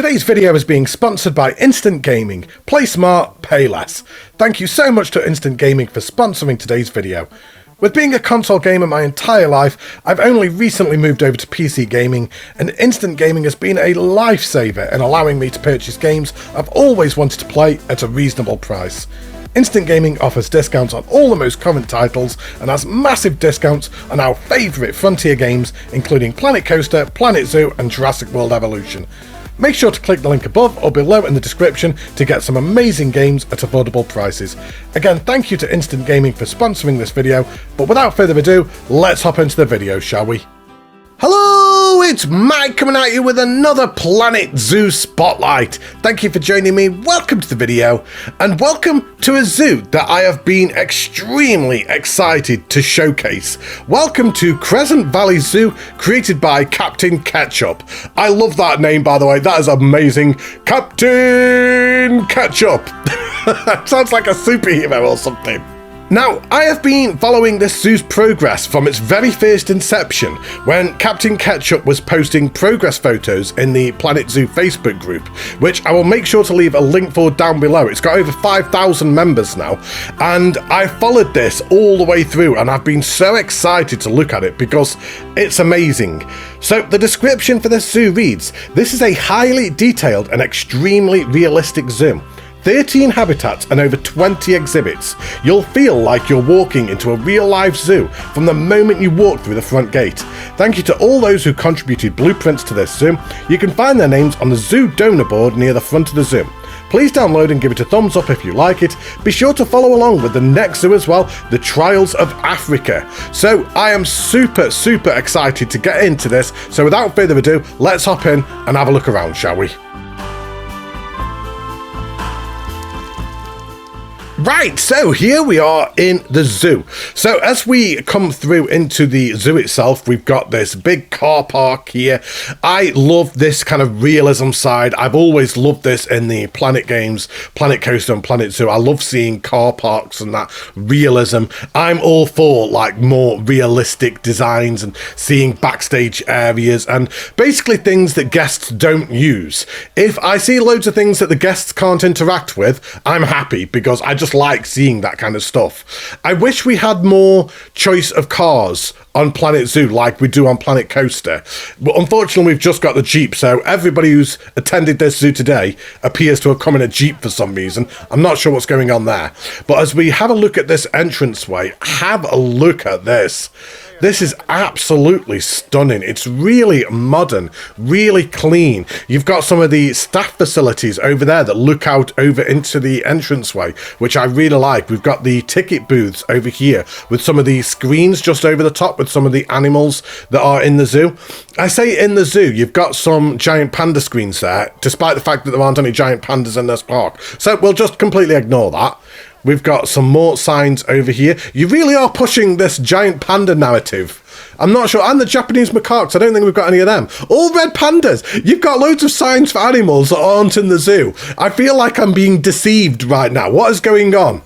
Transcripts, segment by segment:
Today's video is being sponsored by Instant Gaming. Play smart, pay less. Thank you so much to Instant Gaming for sponsoring today's video. With being a console gamer my entire life, I've only recently moved over to PC gaming, and Instant Gaming has been a lifesaver in allowing me to purchase games I've always wanted to play at a reasonable price. Instant Gaming offers discounts on all the most current titles and has massive discounts on our favourite Frontier games, including Planet Coaster, Planet Zoo and Jurassic World Evolution. Make sure to click the link above or below in the description to get some amazing games at affordable prices. Again, thank you to Instant Gaming for sponsoring this video, but without further ado, let's hop into the video, shall we? Hello, it's Mike coming at you with another Planet Zoo Spotlight. Thank you for joining me, welcome to the video, and welcome to a zoo that I have been extremely excited to showcase. Welcome to Crescent Valley Zoo, created by Captain Ketchup. I love that name, by the way, that is amazing. Captain Ketchup. Sounds like a superhero or something. Now, I have been following this zoo's progress from its very first inception, when Captain Ketchup was posting progress photos in the Planet Zoo Facebook group, which I will make sure to leave a link for down below. It's got over 5,000 members now, and I followed this all the way through, and I've been so excited to look at it because it's amazing. So the description for this zoo reads, "This is a highly detailed and extremely realistic zoo. 13 habitats and over 20 exhibits. You'll feel like you're walking into a real-life zoo from the moment you walk through the front gate. Thank you to all those who contributed blueprints to this zoo. You can find their names on the zoo donor board near the front of the zoo. Please download and give it a thumbs up if you like it. Be sure to follow along with the next zoo as well, the Trials of Africa." So I am super excited to get into this. So without further ado, let's hop in and have a look around, shall we? Right, so here we are in the zoo. So as we come through into the zoo itself, we've got this big car park here. I love this kind of realism side. I've always loved this in the Planet games, Planet Coaster and Planet Zoo. I love seeing car parks and that realism. I'm all for like more realistic designs and seeing backstage areas and basically things that guests don't use. If I see loads of things that the guests can't interact with, I'm happy because I just like seeing that kind of stuff. I wish we had more choice of cars on Planet Zoo like we do on Planet Coaster, but unfortunately we've just got the Jeep, so everybody who's attended this zoo today appears to have come in a Jeep for some reason. I'm not sure what's going on there, but as we have a look at this entranceway, have a look at this. This is absolutely stunning. It's really modern, really clean. You've got some of the staff facilities over there that look out over into the entranceway, which I really like. We've got the ticket booths over here with some of the screens just over the top with some of the animals that are in the zoo. I say in the zoo, you've got some giant panda screens there, despite the fact that there aren't any giant pandas in this park. So we'll just completely ignore that. We've got some more signs over here. You really are pushing this giant panda narrative. I'm not sure. And the Japanese macaques. I don't think we've got any of them. All red pandas. You've got loads of signs for animals that aren't in the zoo. I feel like I'm being deceived right now. What is going on?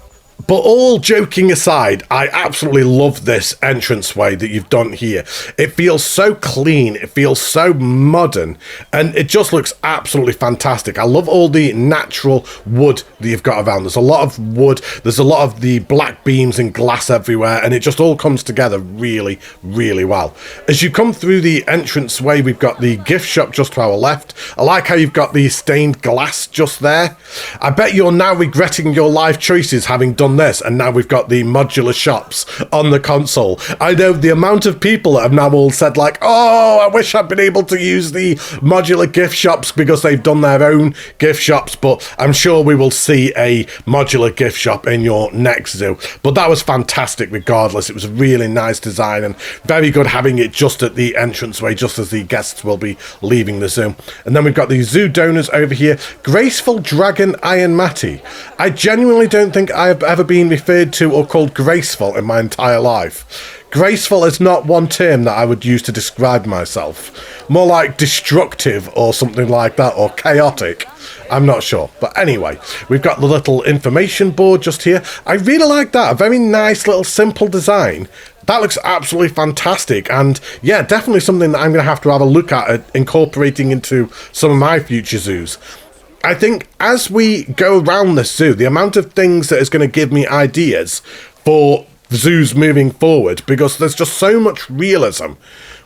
But all joking aside, I absolutely love this entranceway that you've done here. It feels so clean, it feels so modern, and it just looks absolutely fantastic. I love all the natural wood that you've got around. There's a lot of wood, there's a lot of the black beams and glass everywhere, and it just all comes together really well. As you come through the entranceway, we've got the gift shop just to our left. I like how you've got the stained glass just there. I bet you're now regretting your life choices having done this, and now we've got the modular shops on the console. I know the amount of people that have now all said like, oh, I wish I'd been able to use the modular gift shops because they've done their own gift shops, but I'm sure we will see a modular gift shop in your next zoo. But that was fantastic regardless. It was a really nice design and very good having it just at the entranceway, just as the guests will be leaving the zoo. And then we've got the zoo donors over here. Graceful Dragon Iron Matty. I genuinely don't think I have ever been referred to or called graceful in my entire life. Graceful is not one term that I would use to describe myself. More like destructive or something like that, or chaotic. I'm not sure. But anyway, we've got the little information board just here. I really like that. A very nice little simple design. That looks absolutely fantastic. And yeah, definitely something that I'm going to have a look at incorporating into some of my future zoos. I think as we go around this zoo, the amount of things that is going to give me ideas for zoos moving forward, because there's just so much realism.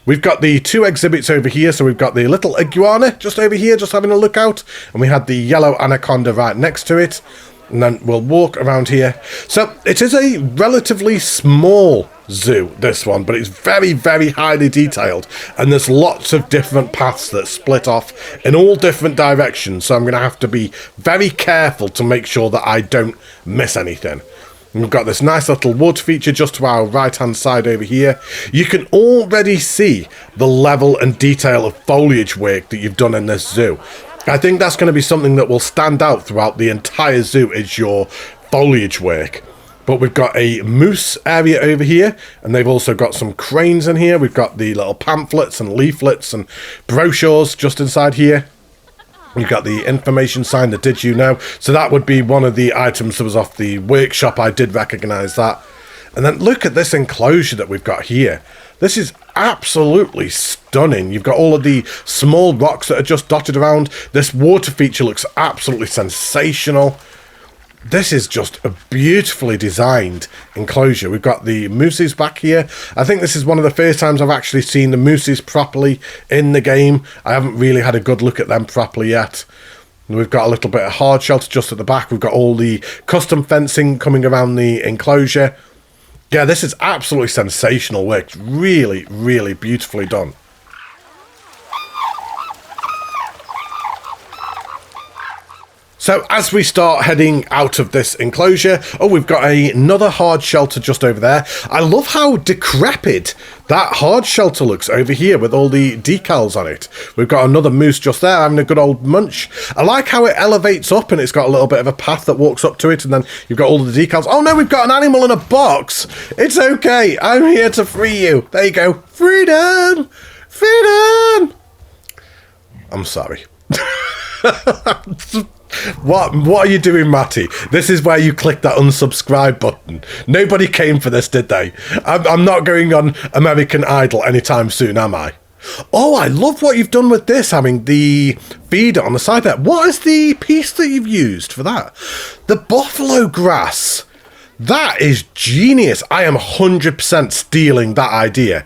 We've got the two exhibits over here, so we've got the little iguana just over here, just having a look out, and we had the yellow anaconda right next to it, and then we'll walk around here. So it is a relatively small zoo, this one, but it's very, very highly detailed, and there's lots of different paths that split off in all different directions, so I'm going to have to be very careful to make sure that I don't miss anything. We've got this nice little wood feature just to our right hand side over here. You can already see the level and detail of foliage work that you've done in this zoo. I think that's going to be something that will stand out throughout the entire zoo, is your foliage work. But we've got a moose area over here, and they've also got some cranes in here. We've got the little pamphlets and leaflets and brochures just inside here. You've got the information sign, the did you know? So that would be one of the items that was off the workshop. I did recognise that. And then look at this enclosure that we've got here. This is absolutely stunning. You've got all of the small rocks that are just dotted around. This water feature looks absolutely sensational. This is just a beautifully designed enclosure. We've got the mooses back here. I think this is one of the first times I've actually seen the mooses properly in the game. I haven't really had a good look at them properly yet. And we've got a little bit of hard shelter just at the back. We've got all the custom fencing coming around the enclosure. Yeah, this is absolutely sensational work. Really, really beautifully done. So as we start heading out of this enclosure, oh, we've got another hard shelter just over there. I love how decrepit that hard shelter looks over here with all the decals on it. We've got another moose just there having a good old munch. I like how it elevates up and it's got a little bit of a path that walks up to it, and then you've got all the decals. Oh no, we've got an animal in a box. It's okay. I'm here to free you. There you go. Freedom! Freedom! I'm sorry. What are you doing, Matty? This is where you click that unsubscribe button. Nobody came for this, did they? I'm not going on American Idol anytime soon, am I? Oh, I love what you've done with this, having the feeder on the side there. What is the piece that you've used for that? The buffalo grass. That is genius. I am 100% stealing that idea.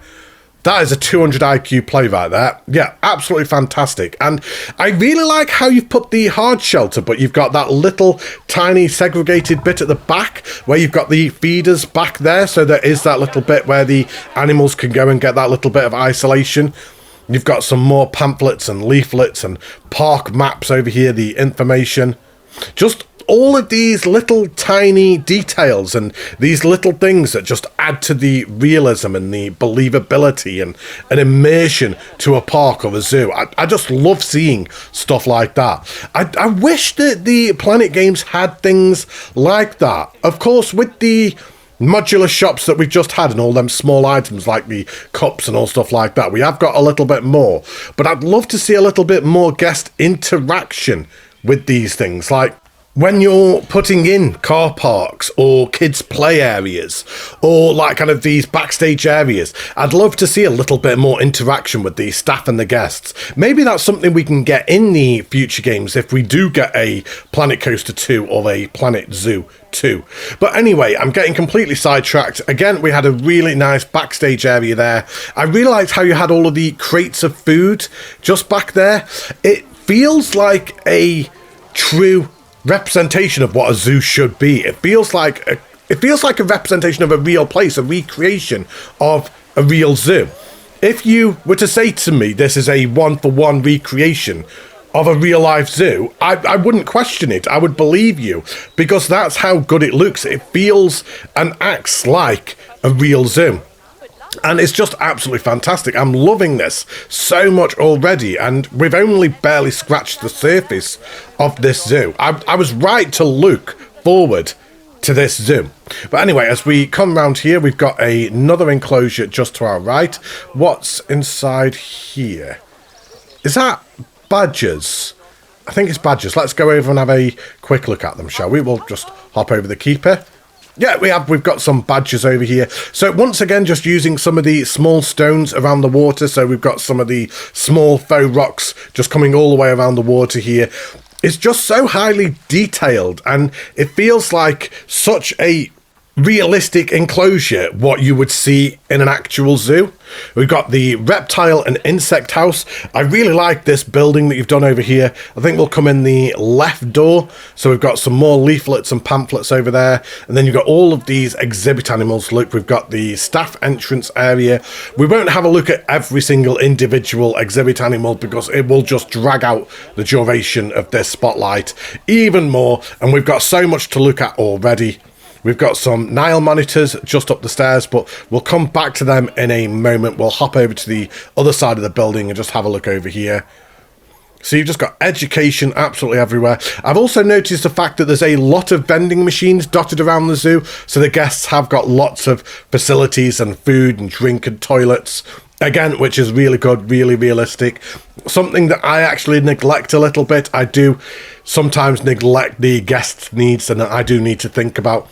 That is a 200 IQ play right there. Yeah, absolutely fantastic. And I really like how you've put the hard shelter, but you've got that little tiny segregated bit at the back where you've got the feeders back there. So there is that little bit where the animals can go and get that little bit of isolation. You've got some more pamphlets and leaflets and park maps over here, the information. Just all of these little tiny details and these little things that just add to the realism and the believability and an immersion to a park or a zoo. I just love seeing stuff like that. I wish that the Planet games had things like that. Of course, with the modular shops that we've just had and all them small items like the cups and all stuff like that, we have got a little bit more. But I'd love to see a little bit more guest interaction with these things, like when you're putting in car parks or kids' play areas or like kind of these backstage areas, I'd love to see a little bit more interaction with the staff and the guests. Maybe that's something we can get in the future games if we do get a Planet Coaster 2 or a Planet Zoo 2. But anyway, I'm getting completely sidetracked. Again, we had a really nice backstage area there. I really liked how you had all of the crates of food just back there. It feels like a true representation of what a zoo should be. It feels like a representation of a real place, a recreation of a real zoo. If you were to say to me this is a one-for-one recreation of a real life zoo, I wouldn't question it. I would believe you, because that's how good it looks. It feels and acts like a real zoo. And it's just absolutely fantastic. I'm loving this so much already, and we've only barely scratched the surface of this zoo. I was right to look forward to this zoo. But anyway, as we come around here, we've got another enclosure just to our right. What's inside here? Is that badgers? I think it's badgers. Let's go over and have a quick look at them, shall we? We'll just hop over the keeper. Yeah, we've got some badgers over here. So once again, just using some of the small stones around the water. So we've got some of the small faux rocks just coming all the way around the water here. It's just so highly detailed, and it feels like such a realistic enclosure, what you would see in an actual zoo. We've got the reptile and insect house. I really like this building that you've done over here. I think we'll come in the left door. So we've got some more leaflets and pamphlets over there. And then you've got all of these exhibit animals. Look, we've got the staff entrance area. We won't have a look at every single individual exhibit animal because it will just drag out the duration of this spotlight even more. And we've got so much to look at already. We've got some Nile monitors just up the stairs, but we'll come back to them in a moment. We'll hop over to the other side of the building and just have a look over here. So you've just got education absolutely everywhere. I've also noticed the fact that there's a lot of vending machines dotted around the zoo. So the guests have got lots of facilities and food and drink and toilets. Again, which is really good, really realistic. Something that I actually neglect a little bit. I do sometimes neglect the guests' needs, and I do need to think about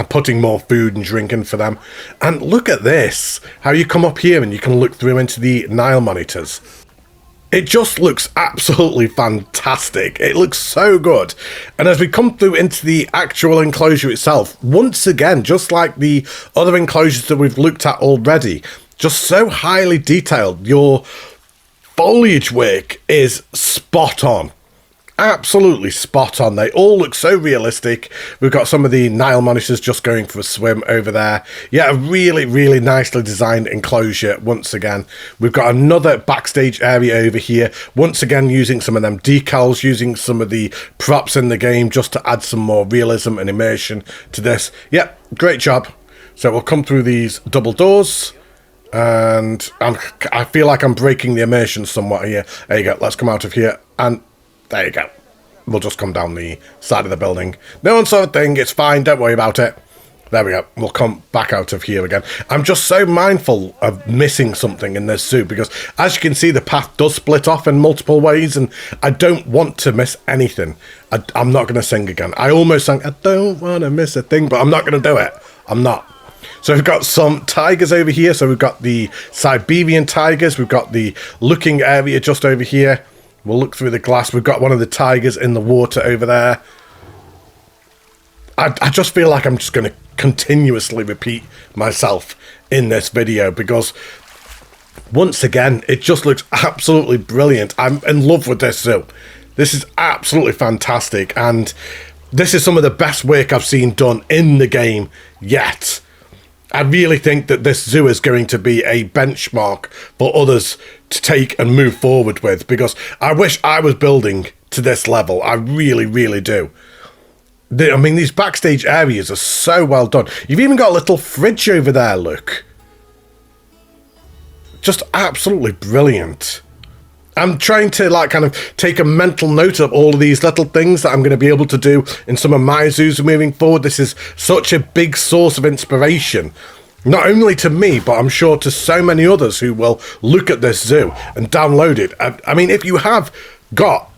putting more food and drinking for them. And look at this, how you come up here and you can look through into the Nile monitors. It just looks absolutely fantastic. It looks so good. And as we come through into the actual enclosure itself, once again, just like the other enclosures that we've looked at already, just so highly detailed. Your foliage work is spot on. Absolutely spot on. They all look so realistic. We've got some of the Nile monitors just going for a swim over there. Yeah, a really, really nicely designed enclosure once again. We've got another backstage area over here. Once again, using some of them decals, using some of the props in the game just to add some more realism and immersion to this. Yeah, great job. So we'll come through these double doors. And I feel like I'm breaking the immersion somewhat here. There you go. Let's come out of here. And there you go. We'll just come down the side of the building. No one saw a thing. It's fine. Don't worry about it. There we go. We'll come back out of here again. I'm just so mindful of missing something in this zoo because, as you can see, the path does split off in multiple ways, and I don't want to miss anything. I'm not going to sing again. I almost sang, I don't want to miss a thing, but I'm not going to do it. I'm not. So we've got some tigers over here. So we've got the Siberian tigers. We've got the looking area just over here. We'll look through the glass. We've got one of the tigers in the water over there. I just feel like I'm just going to continuously repeat myself in this video because, once again, it just looks absolutely brilliant. I'm in love with this zoo. This is absolutely fantastic, and this is some of the best work I've seen done in the game yet. I really think that this zoo is going to be a benchmark for others to take and move forward with, because I wish I was building to this level. I really, really do. I mean, these backstage areas are so well done. You've even got a little fridge over there, look. Just absolutely brilliant. I'm trying to kind of take a mental note of all of these little things that I'm going to be able to do in some of my zoos moving forward. This is such a big source of inspiration, not only to me, but I'm sure to so many others who will look at this zoo and download it. I mean, if you have got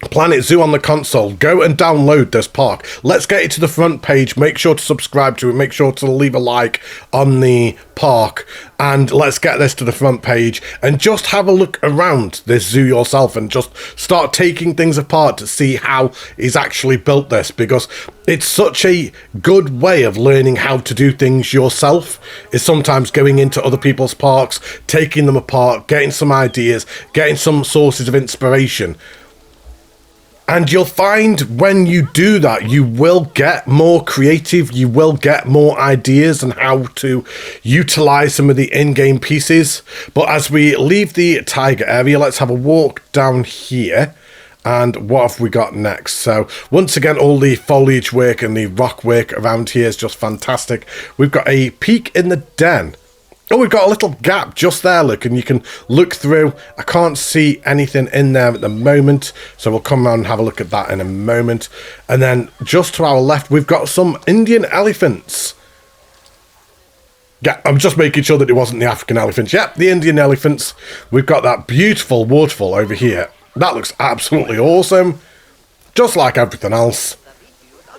Planet Zoo on the console, go and download this park. Let's get it to the front page. Make sure to subscribe to it. Make sure to leave a like on the park, and let's get this to the front page and just have a look around this zoo yourself and just start taking things apart to see how he's actually built this, because it's such a good way of learning how to do things yourself, is sometimes going into other people's parks, taking them apart, getting some ideas, getting some sources of inspiration. And you'll find when you do that, you will get more creative, you will get more ideas on how to utilize some of the in-game pieces. But as we leave the tiger area, let's have a walk down here. And what have we got next? So once again, all the foliage work and the rock work around here is just fantastic. We've got a peek in the den. Oh, we've got a little gap just there, look, and you can look through. I can't see anything in there at the moment, so we'll come around and have a look at that in a moment. And then just to our left, we've got some Indian elephants. Yeah, I'm just making sure that it wasn't the African elephants. Yep, the Indian elephants. We've got that beautiful waterfall over here. That looks absolutely awesome, just like everything else.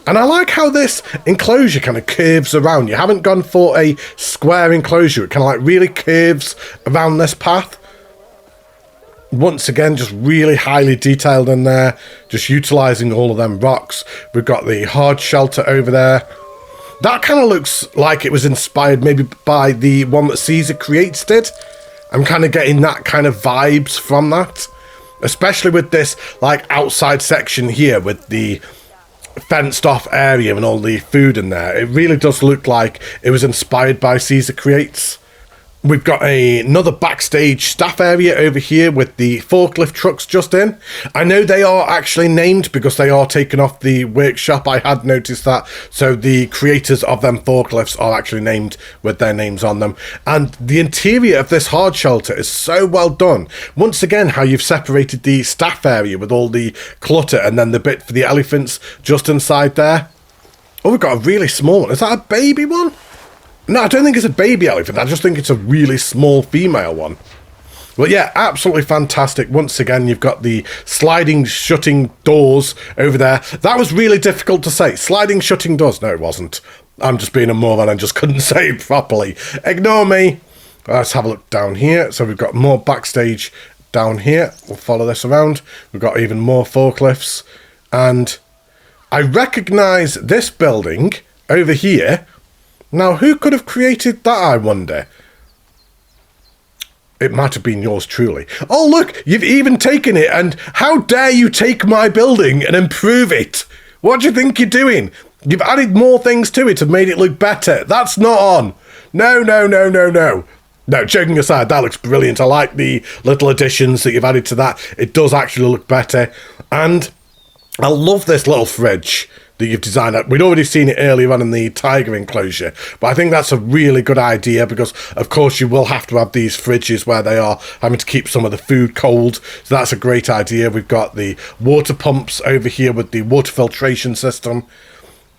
And I like how this enclosure kind of curves around. You haven't gone for a square enclosure. It kind of like really curves around this path. Once again, just really highly detailed in there. Just utilising all of them rocks. We've got the hard shelter over there. That kind of looks like it was inspired maybe by the one that Caesar Creates did. I'm kind of getting that kind of vibes from that. Especially with this like outside section here with the fenced off area and all the food in there. It really does look like it was inspired by Caesar Creates. We've got another backstage staff area over here with the forklift trucks just in. I know they are actually named because they are taken off the workshop. I had noticed that. So the creators of them forklifts are actually named with their names on them. And the interior of this hard shelter is so well done. Once again, how you've separated the staff area with all the clutter and then the bit for the elephants just inside there. Oh, we've got a really small one. Is that a baby one? No, I don't think it's a baby elephant. I just think it's a really small female one. Well, yeah, absolutely fantastic. Once again, you've got the sliding, shutting doors over there. That was really difficult to say. Sliding, shutting doors. No, it wasn't. I'm just being a moron and just couldn't say it properly. Ignore me. Let's have a look down here. So we've got more backstage down here. We'll follow this around. We've got even more forklifts. And I recognise this building over here. Now, who could have created that, I wonder? It might have been yours truly. Oh, look, you've even taken it, and how dare you take my building and improve it? What do you think you're doing? You've added more things to it and made it look better. That's not on. No, no, no, no, no. No, joking aside, that looks brilliant. I like the little additions that you've added to that. It does actually look better. And I love this little fridge that you've designed. We'd already seen it earlier on in the tiger enclosure, but I think that's a really good idea because, of course, you will have to have these fridges where they are having to keep some of the food cold, so that's a great idea. We've got the water pumps over here with the water filtration system.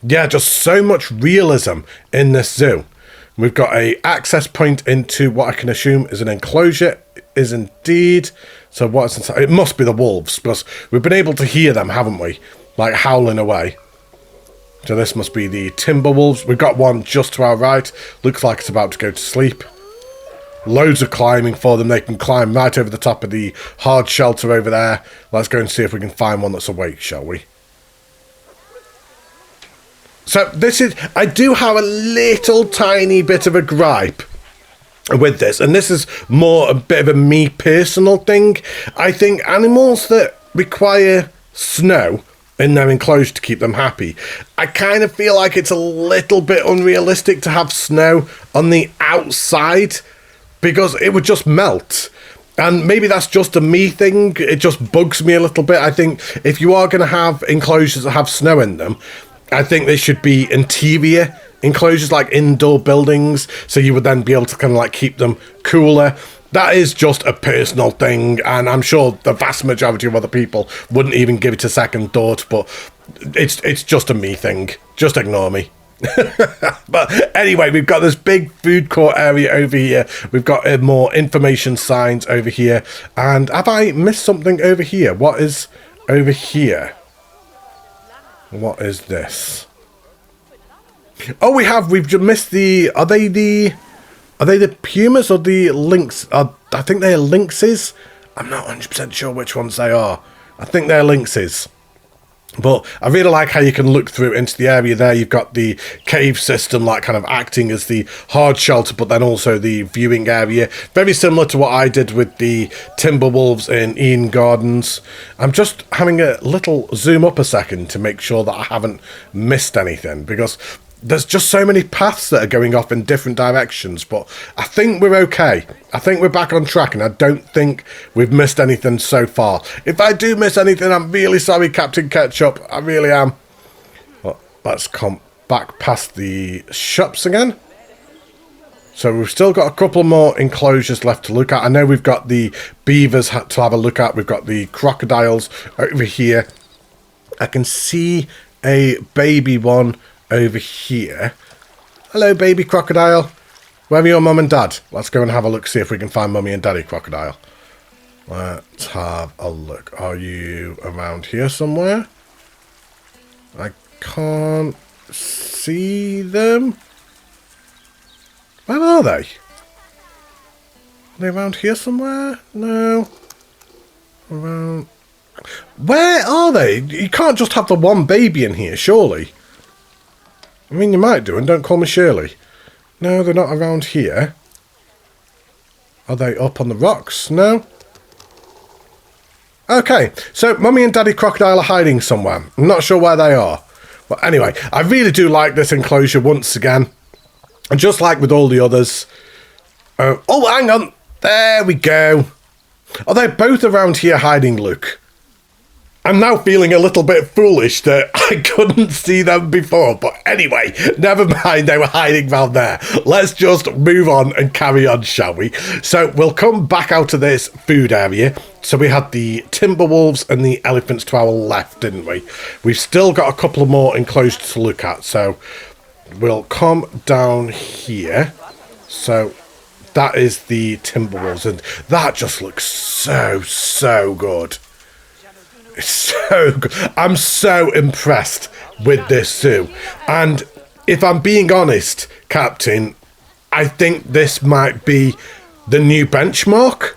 Yeah, just so much realism in this zoo. We've got a access point into what I can assume is an enclosure. It is indeed. So what's inside? It must be the wolves, because we've been able to hear them, haven't we? Like howling away. So this must be the timber wolves. We've got one just to our right. Looks like it's about to go to sleep. Loads of climbing for them. They can climb right over the top of the hard shelter over there. Let's go and see if we can find one that's awake, shall we? So this is... I do have a little tiny bit of a gripe with this. And this is more a bit of a me personal thing. I think animals that require snow in their enclosure to keep them happy, I kind of feel like it's a little bit unrealistic to have snow on the outside because it would just melt. And maybe that's just a me thing. It just bugs me a little bit. I think if you are going to have enclosures that have snow in them, I think they should be interior enclosures, like indoor buildings, so you would then be able to kind of like keep them cooler. That is just a personal thing, and I'm sure the vast majority of other people wouldn't even give it a second thought, but it's just a me thing. Just ignore me. But anyway, we've got this big food court area over here. We've got more information signs over here. And have I missed something over here? What is over here? What is this? Oh, we've just missed the... Are they the pumas or the lynx? I think they're lynxes. I'm not 100% sure which ones they are. I think they're lynxes. But I really like how you can look through into the area there. You've got the cave system, like kind of acting as the hard shelter, but then also the viewing area. Very similar to what I did with the timber wolves in Eden Gardens. I'm just having a little zoom up a second to make sure that I haven't missed anything, because there's just so many paths that are going off in different directions, but I think we're okay. I think we're back on track, and I don't think we've missed anything so far. If I do miss anything, I'm really sorry, Captain Ketchup. I really am. Well, let's come back past the shops again. So we've still got a couple more enclosures left to look at. I know we've got the beavers to have a look at. We've got the crocodiles over here. I can see a baby one over here. Hello, baby crocodile. Where are your mum and dad? Let's go and have a look, see if we can find mummy and daddy crocodile. Let's have a look. Are you around here somewhere? I can't see them. Where are they? Are they around here somewhere? No. Around... Where are they? You can't just have the one baby in here, surely. I mean, you might do, and don't call me Shirley. No, they're not around here. Are they up on the rocks? No. Okay, so Mummy and Daddy Crocodile are hiding somewhere. I'm not sure where they are. But anyway, I really do like this enclosure once again. And just like with all the others... oh, hang on. There we go. Are they both around here hiding, Luke? I'm now feeling a little bit foolish that I couldn't see them before. But anyway, never mind, they were hiding around there. Let's just move on and carry on, shall we? So we'll come back out of this food area. So we had the timber wolves and the elephants to our left, didn't we? We've still got a couple more enclosures to look at. So we'll come down here. So that is the timber wolves. And that just looks so good. It's so good. I'm so impressed with this zoo. And if I'm being honest, Captain, I think this might be the new benchmark.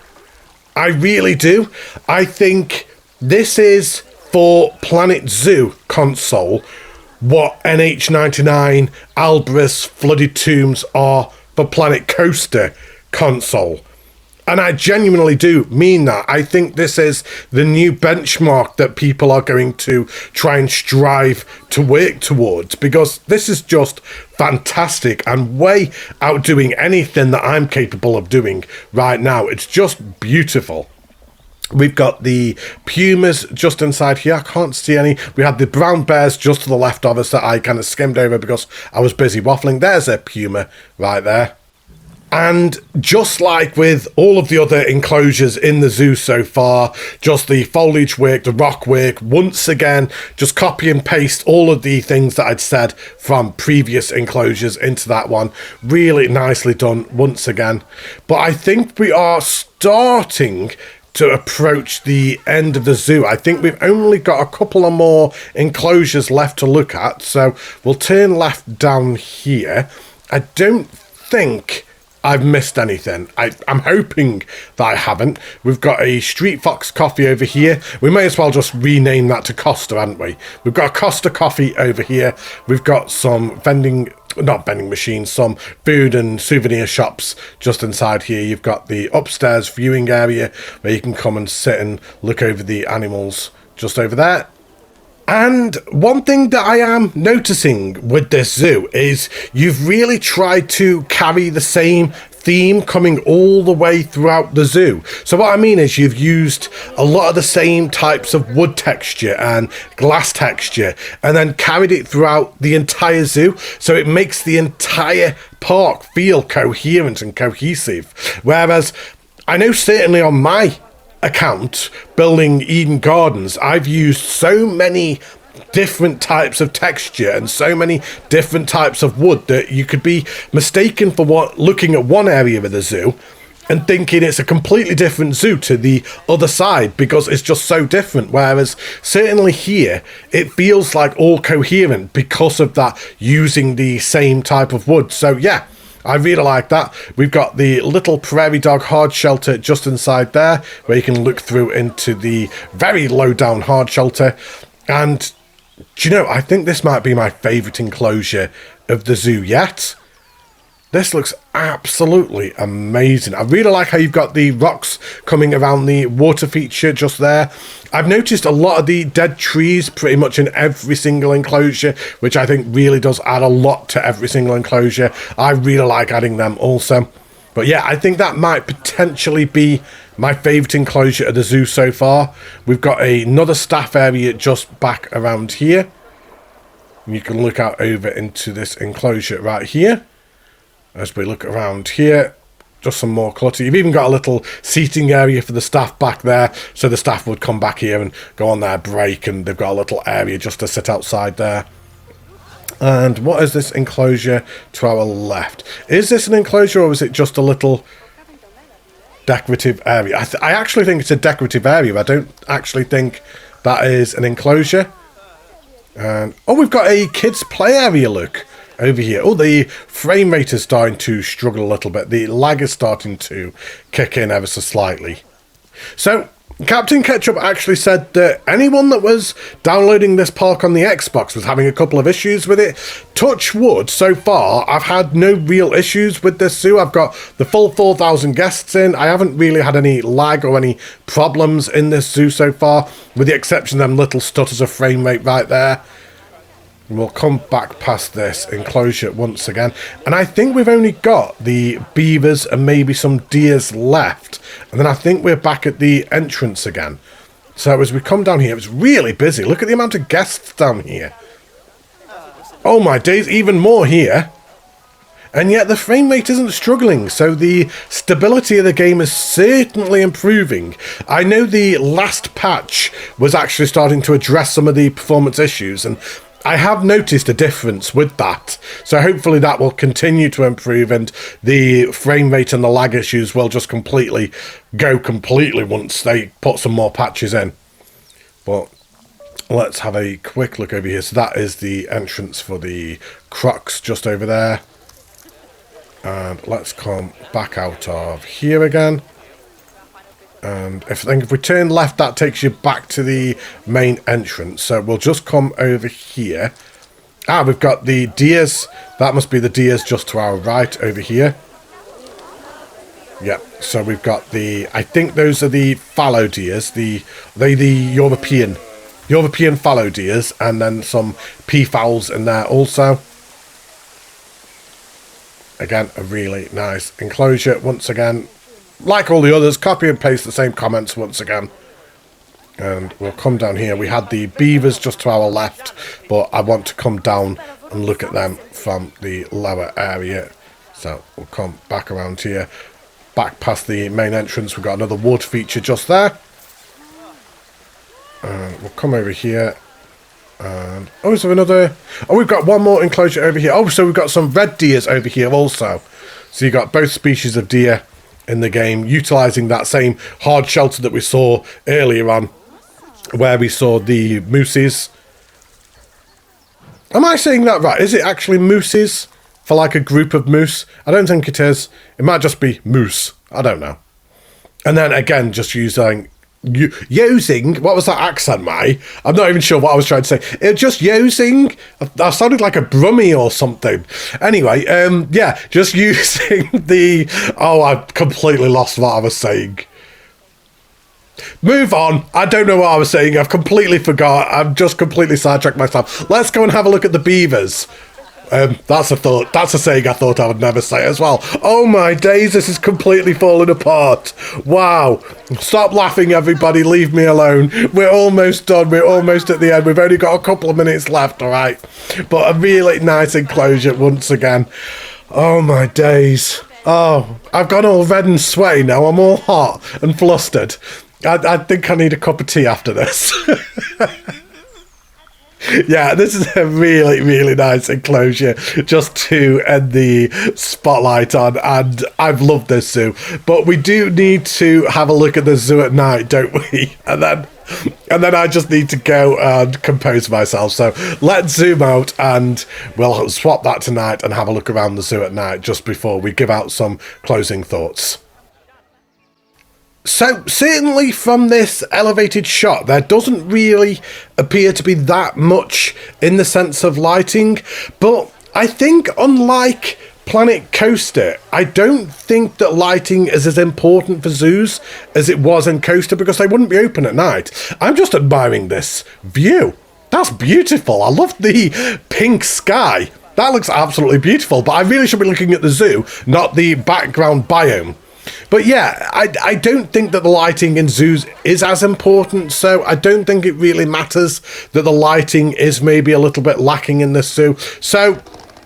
I really do. I think this is for Planet Zoo console what NH99, Albarus, Flooded Tombs are for Planet Coaster console. And I genuinely do mean that. I think this is the new benchmark that people are going to try and strive to work towards, because this is just fantastic and way outdoing anything that I'm capable of doing right now. It's just beautiful. We've got the pumas just inside here. I can't see any. We had the brown bears just to the left of us that I kind of skimmed over because I was busy waffling. There's a puma right there. And just like with all of the other enclosures in the zoo so far, just the foliage work, the rock work, once again, just copy and paste all of the things that I'd said from previous enclosures into that one. Really nicely done once again. But I think we are starting to approach the end of the zoo. I think we've only got a couple of more enclosures left to look at. So we'll turn left down here. I don't think I've missed anything. I'm hoping that I haven't. We've got a Street Fox coffee over here. We may as well just rename that to Costa, haven't we? We've got a Costa coffee over here. We've got some not vending machines, some food and souvenir shops just inside here. You've got the upstairs viewing area where you can come and sit and look over the animals just over there. And one thing that I am noticing with this zoo is you've really tried to carry the same theme coming all the way throughout the zoo. So what I mean is you've used a lot of the same types of wood texture and glass texture and then carried it throughout the entire zoo. So it makes the entire park feel coherent and cohesive. Whereas I know certainly on my account, building Eden Gardens, I've used so many different types of texture and so many different types of wood that you could be mistaken for looking at one area of the zoo and thinking it's a completely different zoo to the other side because it's just so different. Whereas certainly here it feels like all coherent because of that using the same type of wood. So yeah, I really like that. We've got the little prairie dog hard shelter just inside there where you can look through into the very low down hard shelter. And do you know, I think this might be my favourite enclosure of the zoo yet. This looks absolutely amazing. I really like how you've got the rocks coming around the water feature just there. I've noticed a lot of the dead trees pretty much in every single enclosure, which I think really does add a lot to every single enclosure. I really like adding them also. But yeah, I think that might potentially be my favourite enclosure of the zoo so far. We've got another staff area just back around here. You can look out over into this enclosure right here. As we look around here, just some more clutter. You've even got a little seating area for the staff back there, so the staff would come back here and go on their break, and they've got a little area just to sit outside there. And what is this enclosure to our left? Is this an enclosure, or is it just a little decorative area? I actually think it's a decorative area. I don't actually think that is an enclosure. And oh, we've got a kids play area, look, over here. Oh, the frame rate is starting to struggle a little bit. The lag is starting to kick in ever so slightly. So Captain Ketchup actually said that anyone that was downloading this park on the Xbox was having a couple of issues with it. Touch wood, so far, I've had no real issues with this zoo. I've got the full 4,000 guests in. I haven't really had any lag or any problems in this zoo so far, with the exception of them little stutters of frame rate right there. And we'll come back past this enclosure once again. And I think we've only got the beavers and maybe some deers left. And then I think we're back at the entrance again. So as we come down here, it's really busy. Look at the amount of guests down here. Oh my days, even more here. And yet the frame rate isn't struggling, so the stability of the game is certainly improving. I know the last patch was actually starting to address some of the performance issues, and I have noticed a difference with that, so hopefully that will continue to improve and the frame rate and the lag issues will just go completely once they put some more patches in. But let's have a quick look over here. So that is the entrance for the Crocs just over there. And let's come back out of here again. And if we turn left, that takes you back to the main entrance. So we'll just come over here. Ah, we've got the deers. That must be the deers just to our right over here. Yep, so we've got the... I think those are the fallow deers. The European fallow deers. And then some peafowls in there also. Again, a really nice enclosure. Once again, like all the others, copy and paste the same comments once again. And we'll come down here. We had the beavers just to our left, but I want to come down and look at them from the lower area. So we'll come back around here, back past the main entrance. We've got another wood feature just there. And we'll come over here. And oh, is there another? Oh, we've got one more enclosure over here. Oh, so we've got some red deers over here also. So you've got both species of deer in the game, utilising that same hard shelter that we saw earlier on, where we saw the mooses. Am I saying that right? Is it actually mooses for like a group of moose? I don't think it is. It might just be moose. I don't know. And then again, just using what was that accent, Matty? I'm not even sure what I was trying to say. It was just using. I sounded like a brummie or something. Anyway, yeah, just using the... Oh, I completely lost what I was saying. Move on. I don't know what I was saying. I've completely forgot. I've just completely sidetracked myself. Let's go and have a look at the beavers. That's a saying I thought I would never say as well. Oh my days, this is completely falling apart. Wow. Stop laughing, everybody. Leave me alone. We're almost done. We're almost at the end. We've only got a couple of minutes left, all right? But a really nice enclosure once again. Oh my days. Oh, I've gone all red and sweaty now. I'm all hot and flustered. I think I need a cup of tea after this. Yeah, this is a really, really nice enclosure just to end the spotlight on, and I've loved this zoo. But we do need to have a look at the zoo at night, don't we? And then I just need to go and compose myself. So let's zoom out and we'll swap that tonight and have a look around the zoo at night just before we give out some closing thoughts. So, certainly from this elevated shot, there doesn't really appear to be that much in the sense of lighting, but I think unlike Planet Coaster, I don't think that lighting is as important for zoos as it was in Coaster because they wouldn't be open at night. I'm just admiring this view. That's beautiful. I love the pink sky. That looks absolutely beautiful, but I really should be looking at the zoo, not the background biome. But yeah, I don't think that the lighting in zoos is as important, so I don't think it really matters that the lighting is maybe a little bit lacking in this zoo. So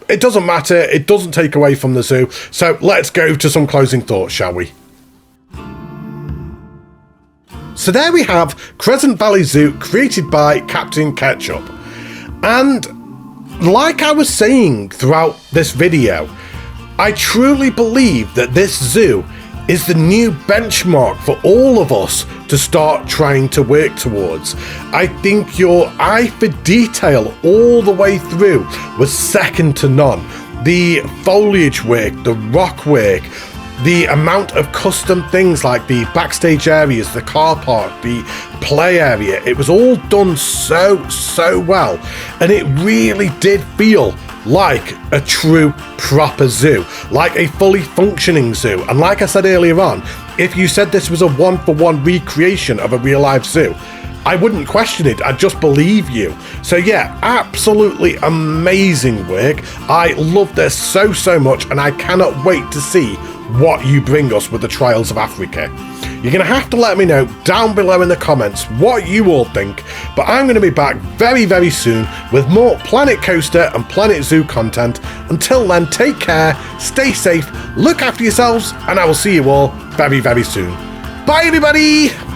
it doesn't matter. It doesn't take away from the zoo. So let's go to some closing thoughts, shall we? So there we have Crescent Valley Zoo, created by Captain Ketchup. And like I was saying throughout this video, I truly believe that this zoo is the new benchmark for all of us to start trying to work towards. I think your eye for detail all the way through was second to none. The foliage work, the rock work, the amount of custom things like the backstage areas, the car park, the play area, it was all done so well, and it really did feel like a true proper zoo, like a fully functioning zoo. And like I said earlier on, if you said this was a one-for-one recreation of a real life zoo, I wouldn't question it, I'd just believe you. So yeah, absolutely amazing work. I love this so much, and I cannot wait to see what you bring us with the Trials of Africa. You're going to have to let me know down below in the comments what you all think, but I'm going to be back very soon with more Planet Coaster and Planet Zoo content. Until then, take care, stay safe, look after yourselves, and I will see you all very soon. Bye everybody!